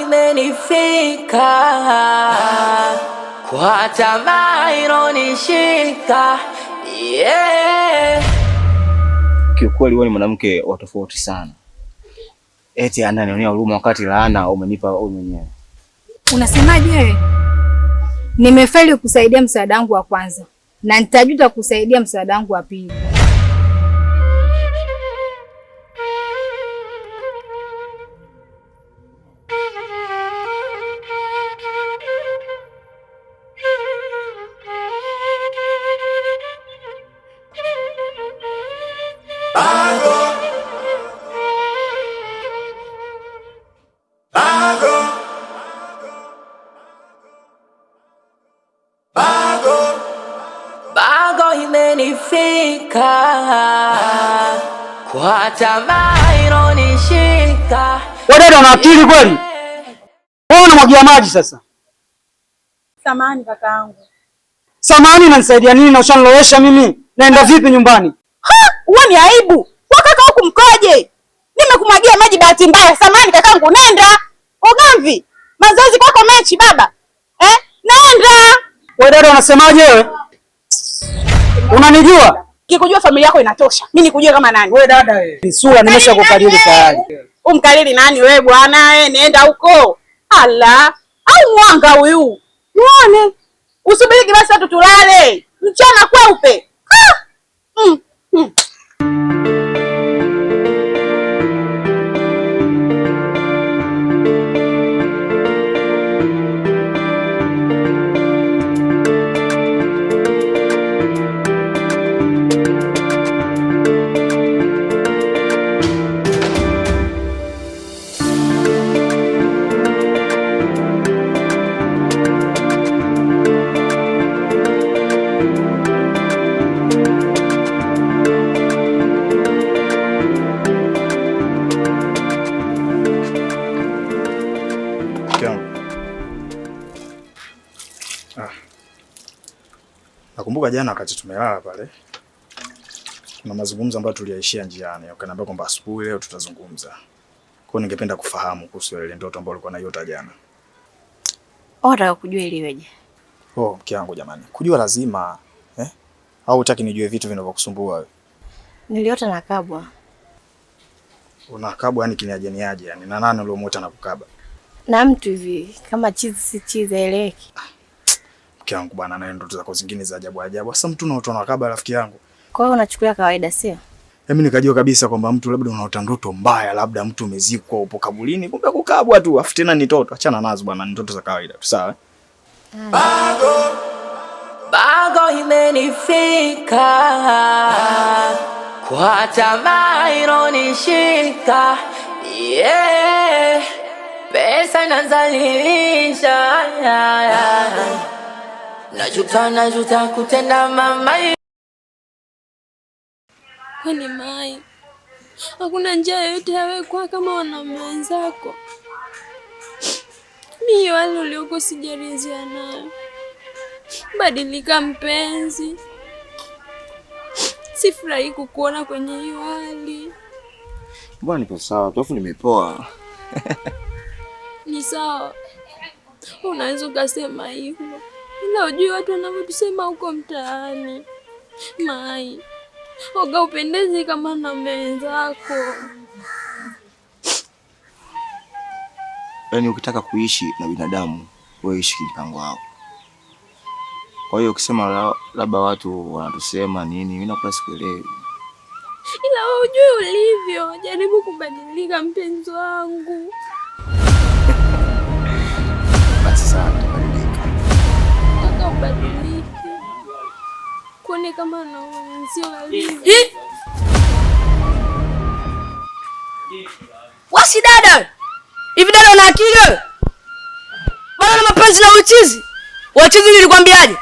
imenifika kwa tamaa ilonishika, Kiukweli wewe ni mwanamke wa tofauti sana. Eti ananionea huruma wakati laana umenipa wewe mwenyewe. Unasemaje wewe? Nimefeli kusaidia msaada wangu wa kwanza na nitajuta kusaidia msaada wangu wa pili. Bago imenifika kwa tamaa ilonishika. Wewe una akili kweli? Wewe unamwagia maji sasa. Samahani kakaangu. Samahani unanisaidia nini na ushanilowesha mimi? Naenda vipi nyumbani? Wewe ni aibu. Wewe kaka huku mkoje? Nimekumwagia maji bahati mbaya. Samahani kakaangu, nenda. Ugamvi. Mazoezi kwako mechi baba. Nenda. Wewe dada unasemaje wewe? Unanijua? Kikujua familia yako inatosha. Mimi nikujue kama nani? Wewe dada wewe. Nisura nimeshakukariri tayari. Umkariri nani wewe bwana? Nenda huko. Ala. Au mwanga huyu. Muone. Usubiri basi watu tulale. Mchana kweupe. Nakumbuka jana wakati tumelala pale, kuna mazungumzo ambayo tuliyaishia njiani. Ukaniambia kwamba asubuhi leo tutazungumza. Kwa hiyo ningependa kufahamu kuhusu ile ndoto ambayo ulikuwa naiota jana. Nataka kujua iliweje. Mke wangu jamani, kujua lazima au hutaki nijue vitu vinavyokusumbua wewe? Niliota nakabwa. Unakabwa yani kiniaje yani? Na nani uliomuota nakukaba? Na mtu hivi kama chizi si chizi eleki. Mke wangu bwana, na ndoto zako zingine za ajabu ajabu. Sasa mtu unaota nakaba rafiki yangu. Kwa hiyo unachukulia kawaida sio? Mimi nikajua kabisa kwamba mtu labda unaota ndoto mbaya, labda mtu umezikwa upo kabulini, kumbe kukabwa tu. Afu tena ni ndoto. Achana nazo bwana, ni ndoto za kawaida tu, sawa? Bago imenifika kwa tamaa ilonishika, pesa inazalilisha, najuta kutenda mama. Kwani Mai, hakuna njia yoyote yawe kwa kama wanaume wenzako? Mimi wale ulioko sijarizia nayo. Badilika mpenzi. Sifurahi kukuona kwenye hiyo hali. Mbona nipo sawa, tofu nimepoa. Ni sawa. Unaweza ukasema hivyo. Ila ujue watu wanavyotusema huko mtaani. Mai, oga upendezi kama na wenzako. Yaani ukitaka kuishi na binadamu, wewe ishi mpango wao. Kwa hiyo ukisema labda watu wanatusema nini, mimi nakuwa sikuelewi. Ila wewe ujue ulivyo, jaribu kubadilika mpenzi wangu. Basi sawa, nitabadilika. Nataka ubadilike. Kuone kama na wenzio walivyo. Wasi dada! Hivi dada una akili wewe? Bana na mapenzi na uchizi. Wachizi nilikwambiaje?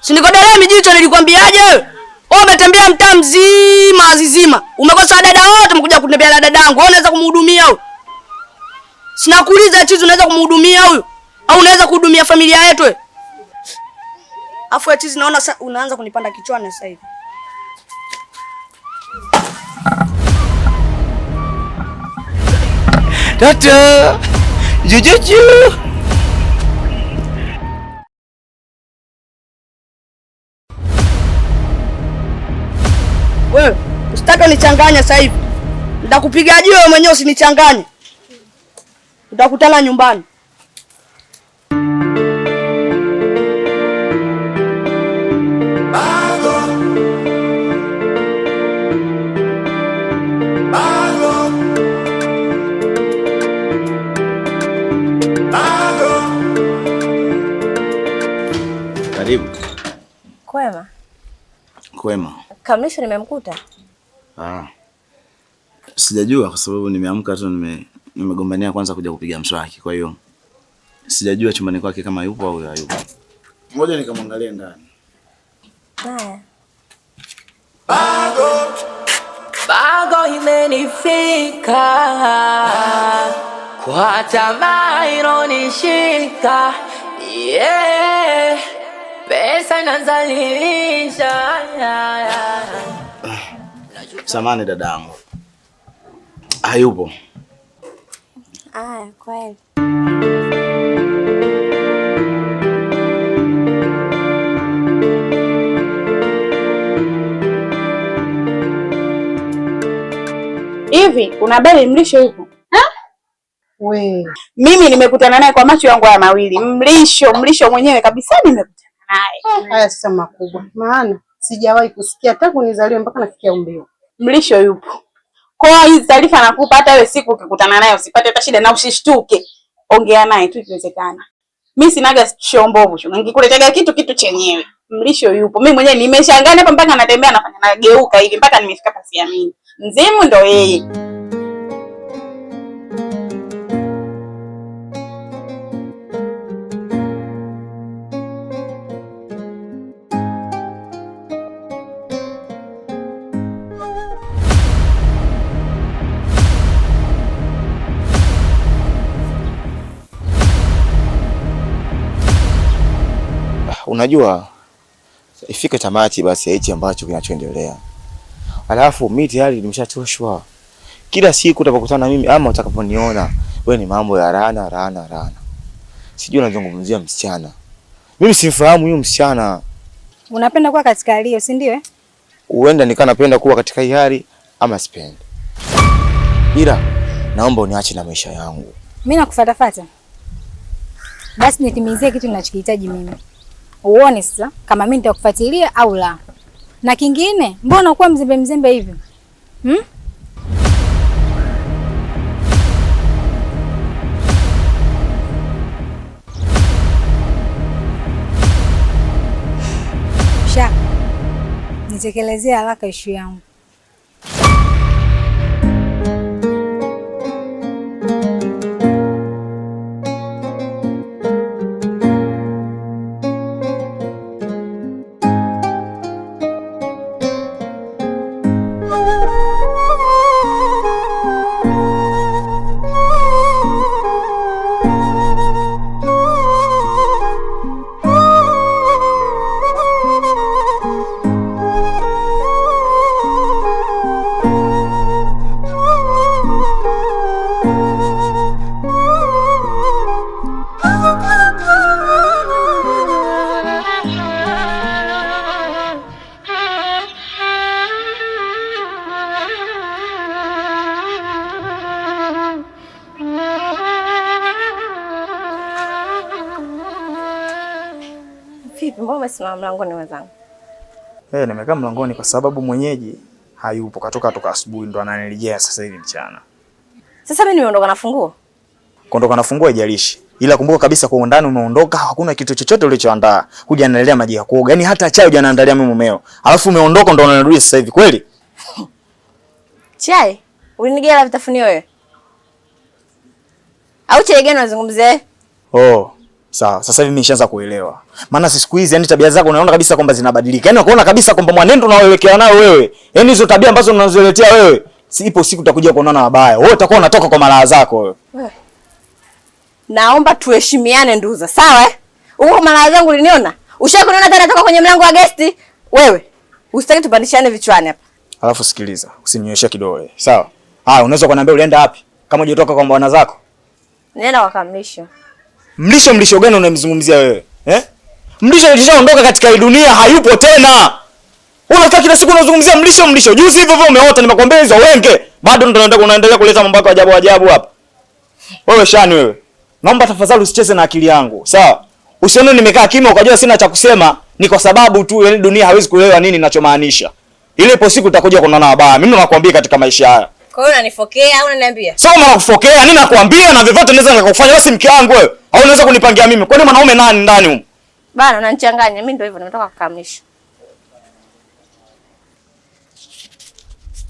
Si nikodolea mijicho nilikwambiaje wewe? Wewe umetembea mtaa mzima azizima. Umekosa dada wote umekuja kutembea na dadangu. Wewe unaweza kumhudumia huyo? Sinakuuliza chizi unaweza kumhudumia huyo? Au unaweza kuhudumia familia yetu wewe? Afu ya chizi naona unaanza kunipanda kichwani sasa hivi. Tata. Jujuju. Wewe, usitaka nichanganya sasa hivi. Nitakupiga jiwe mwenyewe usinichanganye. Tutakutana nyumbani. Karibu. Kwema. Kwema. Kamlisho nimemkuta? Sijajua kwa sababu nimeamka tu nimegombania kwanza kuja kupiga mswaki. Kwa hiyo sijajua chumbani kwake kama yupo au hayupo. Ngoja nikamwangalie ndani. Haya. Bago imenifika kwa tamaa ironishika, yeah. Pesa inazalilisha. Samahani dadangu. Hayupo. Kweli. Hivi kuna habari Mlisho yupo? We. Mimi nimekutana naye kwa macho yangu haya mawili. Mlisho mwenyewe kabisa nimekutana naye. Haya sasa makubwa. Maana sijawahi kusikia tangu nizaliwe mpaka nafikia umbeo. Mlisho yupo. Kwa hizi taarifa nakupa, hata wewe siku ukikutana naye usipate hata shida na usishtuke. Ongea naye tu ikiwezekana. Mimi sinaga shombovu, ningekuletea kitu chenyewe. Mlisho yupo. Mimi mwenyewe nimeshangaa hapa mpaka anatembea anafanya nageuka hivi mpaka nimefika hapa siamini. Mzimu ndo yeye. Unajua ifike tamati basi hichi ambacho kinachoendelea. Alafu mimi tayari nimeshachoshwa. Kila siku utapokutana na mimi ama utakaponiona wewe ni mambo ya rana. Sijui unazungumzia msichana. Mimi simfahamu huyo msichana. Unapenda kuwa katika hali hiyo, si ndio? Huenda napenda kuwa katika hii hali ama sipendi. Ila naomba uniache na maisha yangu. Mimi nakufuatafuata. Basi nitimizie kitu ninachokihitaji mimi. Uone sasa kama mimi nitakufuatilia au la. Na kingine, mbona unakuwa mzembe hivi? Shaka. Nitekelezea haraka ishu yangu. Mbona umesimama mlangoni wenzangu? Nimekaa mlangoni kwa sababu mwenyeji hayupo, katoka asubuhi ndo ananirejea sasa hivi mchana. Sasa mimi nimeondoka na funguo. Kuondoka na funguo haijalishi. Ila kumbuka kabisa kwa ndani umeondoka, hakuna kitu chochote ulichoandaa. Hujaniandalia maji ya kuoga. Yaani hata chai hujaniandalia mimi mumeo. Alafu umeondoka ndo unanirudi sasa hivi, kweli? Chai? Ulinigea vitafunio wewe? Au chai gani unazungumzia? Sawa, sasa hivi nimeshaanza kuelewa. Maana siku hizi yani tabia zako unaona kabisa kwamba zinabadilika. Yaani unaona kabisa kwamba mwenendo unaoelekea nayo wewe, yaani hizo tabia ambazo unazoletea wewe, sipo siku utakuja kuonana mabaya. Wewe utakuwa unatoka kwa malaya zako wewe. Naomba tuheshimiane nduza, sawa Uko malaya zangu uliniona? Ushakuniona tena natoka kwenye mlango wa guest? Wewe, usitaki tupandishane vichwani hapa. Alafu sikiliza, usininyoshia kidole. Sawa? Unaweza kuniambia ulienda wapi? kama hujatoka kwa bwana zako? Nenda kwa Kamisho. Mlisho gani unamzungumzia wewe? Mlisho alishaondoka katika hii dunia, hayupo tena. Unakaa kila siku unazungumzia mlisho. Juzi hivyo hivyo umeota, nimekwambia hizo wenge. Bado unaendelea kuleta mambo yako ajabu hapa. Wewe Shani wewe. Naomba tafadhali usicheze na akili yangu. Sawa? Usione nimekaa kimya ukajua sina cha kusema, ni kwa sababu tu yani dunia hawezi kuelewa nini ninachomaanisha. Ile ipo siku utakuja kuonana wabaya. Mimi nakwambia katika maisha haya. Kwa hiyo unanifokea au unaniambia? Sio maana kufokea, nini nakwambia na vyovyote naweza nikakufanya wewe si mke wangu wewe. Au unaweza kunipangia mimi? Kwani mwanaume nani ndani huko? Bana unanichanganya. Mimi ndio hivyo nimetoka kukamilisha.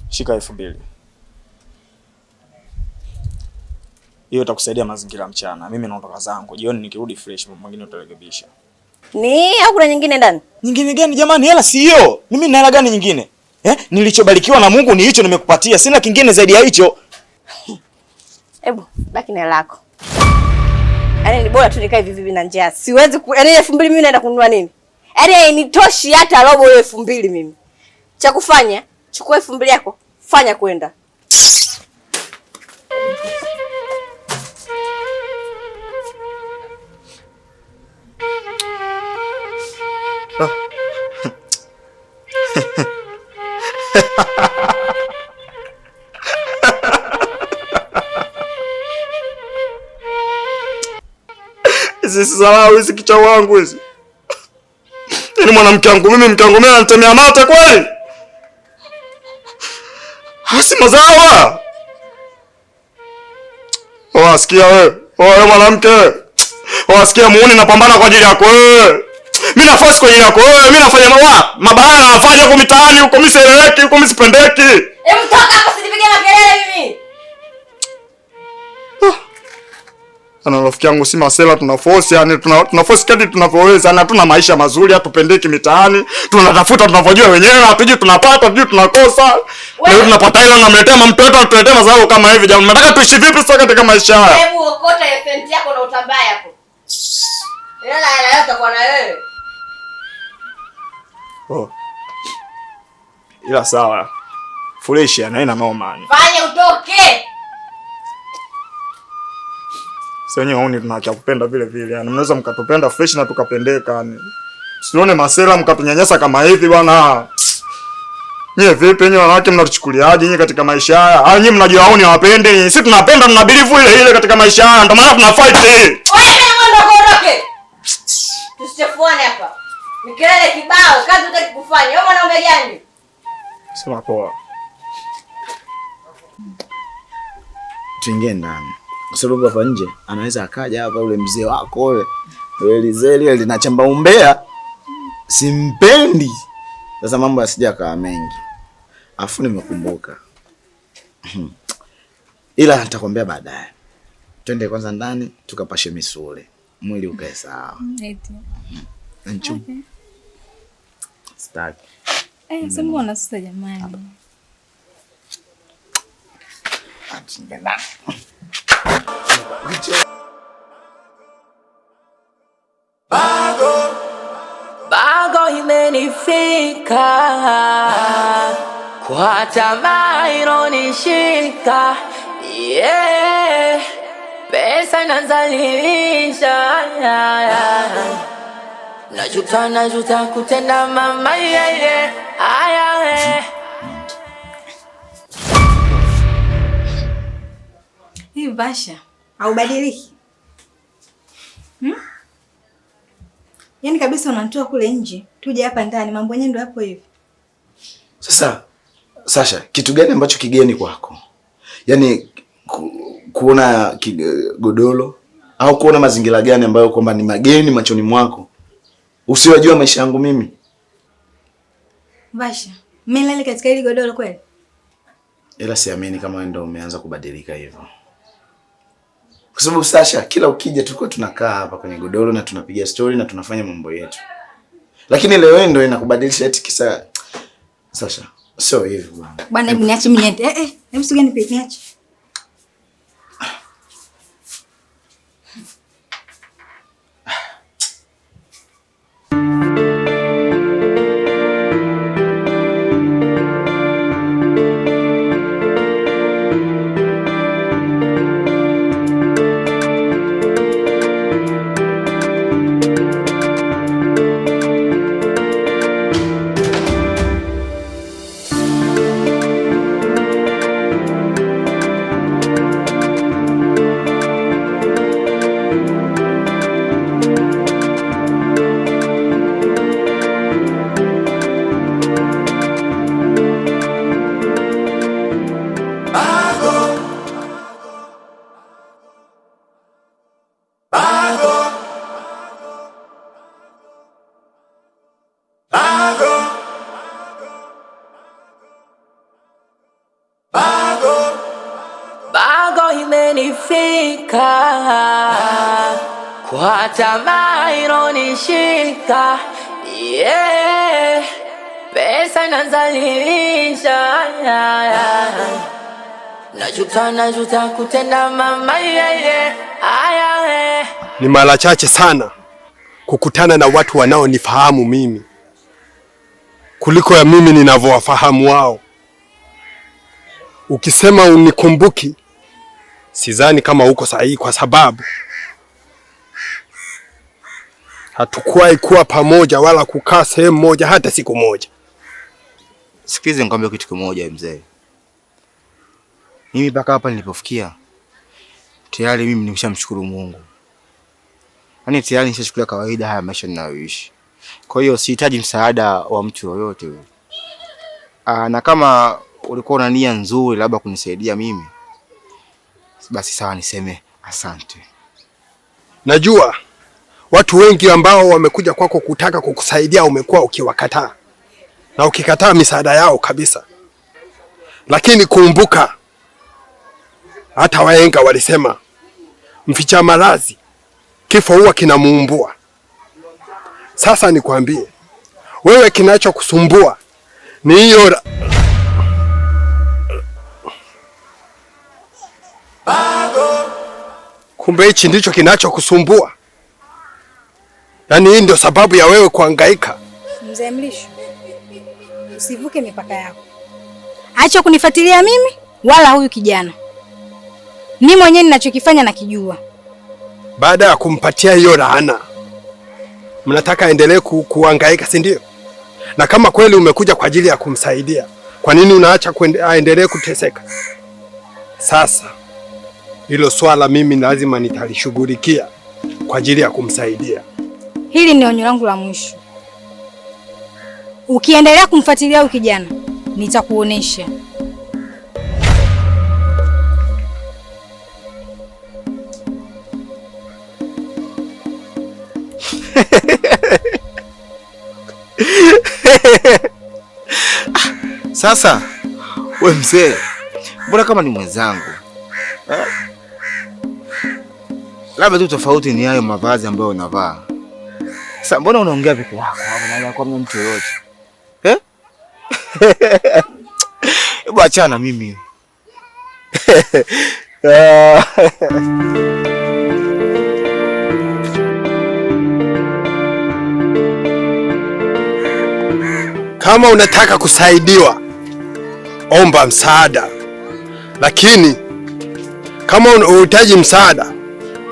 Shika 2000. Hiyo itakusaidia mazingira mchana. Mimi naondoka zangu. Jioni nikirudi fresh mambo mengine utarekebisha. Ni au kuna nyingine ndani? Nyingine gani jamani? Hela si hiyo. Mimi nina hela gani nyingine? Nilichobarikiwa na Mungu ni hicho nimekupatia. Sina kingine zaidi ya hicho. Hebu baki na hela yako. Yaani ni bora tu nikae vivi na njaa. Siwezi yaani 2000 mimi naenda kununua nini? Yaani hainitoshi hata robo ile 2000 mimi. Cha kufanya, chukua 2000 yako, fanya kwenda. Hizi salau hizi kichwa wangu hizi. Ni mwanamke wangu mimi, mke wangu mimi anatemea mate kweli? Hasi mazawa. Wasikia wewe? Wewe mwanamke. Wasikia muone napambana kwa ajili yako wewe. Mimi nafasi kwa ajili yako wewe, mimi nafanya mabaya nafanya huko mitaani huko, mimi sieleweki huko, mimi sipendeki. Hebu toka hapo usipige makelele mimi. Ana rafiki yangu si masela, tunaforce yani tunaforce kadri tunavyoweza, na tuna maisha mazuri, hatupendeki mitaani, tunatafuta tunavyojua wenyewe, hatujui tunapata, hatujui tunakosa. Leo tunapata hilo na mletea mtoto atuletee mazao kama hivi. Jamani, nataka tuishi vipi sasa katika maisha haya? Hebu okota event yako na utambaye hapo. Hela yote kwa na wewe. Ila sawa. Fresh na ina noma. Fanya utoke. Sasa wenyewe huni tunaacha kupenda vile vile. Yani mnaweza mkatupenda fresh na tukapendeka yani. Sione masela mkatunyanyasa kama hivi bwana. Nyie vipi nyie wanawake mnatuchukuliaje nyie katika maisha haya? Ah, nyie mnajua huni hawapende. Sisi tunapenda, tuna believe ile katika maisha haya. Ndio maana tuna fight. Wewe mwendo kuondoke. Tusichefuane hapa. Mikelele kibao, kazi utaki kufanya. Wewe mwanaume gani? Sema poa. Tuingie ndani. Kwa sababu hapa nje anaweza akaja hapa ule mzee wako ule. Lizeli linachamba umbea. Simpendi. Sasa mambo yasija kaa mengi. Afu nimekumbuka. Ila nitakwambia baadaye. Twende kwanza ndani tukapashe misuli. Mwili ukae sawa. Nchu. Staki. Sasa mbona sasa jamani? Atingena. Bago imenifika kwa tamaa ironishika, pesa nazalilisha, najuta kutenda mama, Hivi Basha, haubadiliki? Yaani kabisa unanitoa kule nje, tuje hapa ndani, mambo yenyewe ndio hapo hivi. Sasa Sasha, kitu gani ambacho kigeni kwako? Yaani kuona godoro au kuona mazingira gani ambayo kwamba ni mageni machoni mwako? Usiwajua maisha yangu mimi? Basha, mimi nalala katika hili godoro kweli? Ila siamini kama wewe ndio umeanza kubadilika hivyo. Kwa sababu Sasha, kila ukija tulikuwa tunakaa hapa kwenye godoro na tunapiga story na tunafanya mambo yetu. Lakini leo ndio inakubadilisha eti kisa. Sasha, sio hivyo bwana. Bwana, hebu niache mimi niende. Hebu sugeni pia niache. Bago imenifika, kwa tamaa ironishika, yeah. Pesa inazalilisha, najuta kutenda mama, yeah. Ni mara chache sana kukutana na watu wanaonifahamu mimi kuliko ya mimi ninavyowafahamu wao. Ukisema unikumbuki, sidhani kama uko sahihi, kwa sababu hatukuwahi kuwa pamoja wala kukaa sehemu moja hata siku moja. Sikize nikwambie kitu kimoja mzee. Mimi mpaka hapa nilipofikia, tayari mimi nimeshamshukuru Mungu. Yaani tayari nishachukulia kawaida haya maisha ninayoishi. Kwa hiyo sihitaji msaada wa mtu yoyote yule. Na kama ulikuwa na nia nzuri labda kunisaidia mimi, basi sawa, niseme asante. Najua watu wengi ambao wamekuja kwako kutaka kukusaidia umekuwa ukiwakataa. Na ukikataa misaada yao kabisa. Lakini kumbuka, hata wahenga walisema mficha maradhi kifo huwa kinamuumbua. Sasa nikwambie, wewe kinachokusumbua ni hiyo. Kumbe hichi ndicho kinachokusumbua. Yaani hii ndio sababu ya wewe kuhangaika. Mzee Mlisho, usivuke mipaka yako. Acha kunifuatilia mimi wala huyu kijana. Mimi mwenyewe ninachokifanya nakijua. Baada ya kumpatia hiyo laana, mnataka endelee kuhangaika, si ndio? Na kama kweli umekuja kwa ajili ya kumsaidia, kwa nini unaacha aendelee kuteseka? Sasa hilo swala mimi lazima nitalishughulikia kwa ajili ya kumsaidia. Hili ni onyo langu la mwisho. Ukiendelea kumfuatilia huyu kijana, nitakuonesha. Sasa wewe mzee, mbona kama ni mwenzangu? Labda tu tofauti ni hayo mavazi ambayo unavaa. Sasa mbona unaongea peke yako hapo na kwa mtu yote? Hebu achana mimi. Kama unataka kusaidiwa, omba msaada. Lakini kama unahitaji msaada,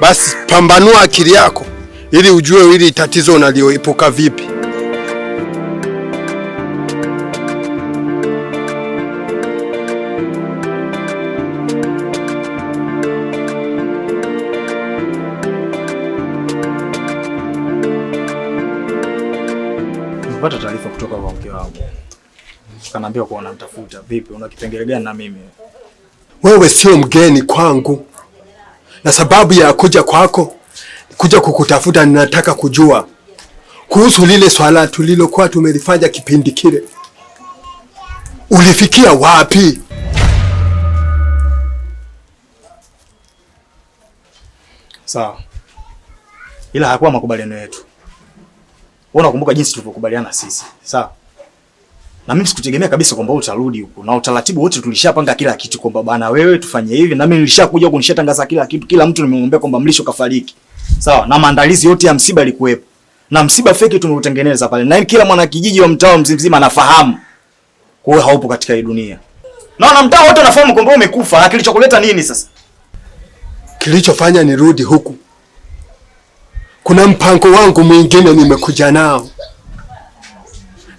basi pambanua akili yako ili ujue hili tatizo unalioepuka vipi. Nilipata taarifa kutoka kwa mke wangu. Kanaambia kwa unamtafuta. Vipi, una kipengele gani na mimi? Wewe sio mgeni kwangu. Na sababu ya kuja kwako, kuja kukutafuta, ninataka kujua kuhusu lile swala tulilokuwa tumelifanya kipindi kile. Ulifikia wapi? Sawa. Ila hakuwa makubaliano yetu. Wewe unakumbuka jinsi tulivyokubaliana sisi, sawa? Na mimi sikutegemea kabisa kwamba utarudi huko. Na utaratibu wote tulishapanga kila kitu kwamba bana wewe tufanye hivi, na mimi nilishakuja huko nishatangaza kila kitu. Kila mtu nimemwambia kwamba Mlisho kafariki. Sawa? Na maandalizi yote ya msiba yalikuwepo. Na msiba feki tumeutengeneza pale. Na kila mwana kijiji wa mtaa mzima anafahamu. Kwa hiyo haupo katika hii dunia. Na mtaa wote unafahamu kwamba umekufa. Na kilichokuleta nini sasa? Kilichofanya nirudi huku, kuna mpango wangu mwingine nimekuja nao.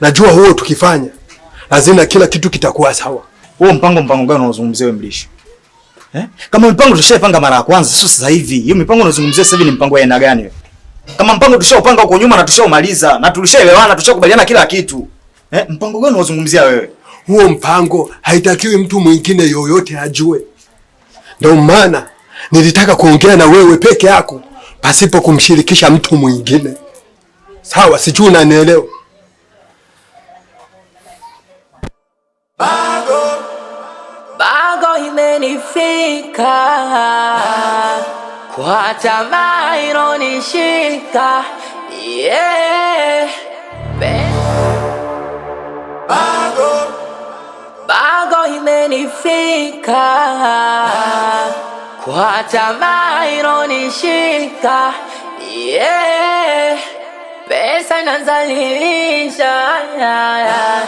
Najua huo tukifanya lazima kila kitu kitakuwa sawa. Huo mpango gani unaozungumzia wewe Mlisho? Kama mpango tushapanga mara ya kwanza, sio sasa hivi. Hiyo mipango unazungumzia sasa hivi ni mpango wa aina gani wewe? Kama mpango tushaupanga huko nyuma na tushaumaliza na tulishaelewana, tushakubaliana kila kitu. Mpango gani unazungumzia wewe? huo mpango haitakiwi mtu mwingine yoyote ajue. Ndio maana nilitaka kuongea na wewe peke yako pasipo kumshirikisha mtu mwingine. Sawa, sijui unanielewa? Bago imenifika kwa tamaa ilonishika, yeah. Bago imenifika kwa tamaa ilonishika, yeah. Pesa inazalilisha, yeah.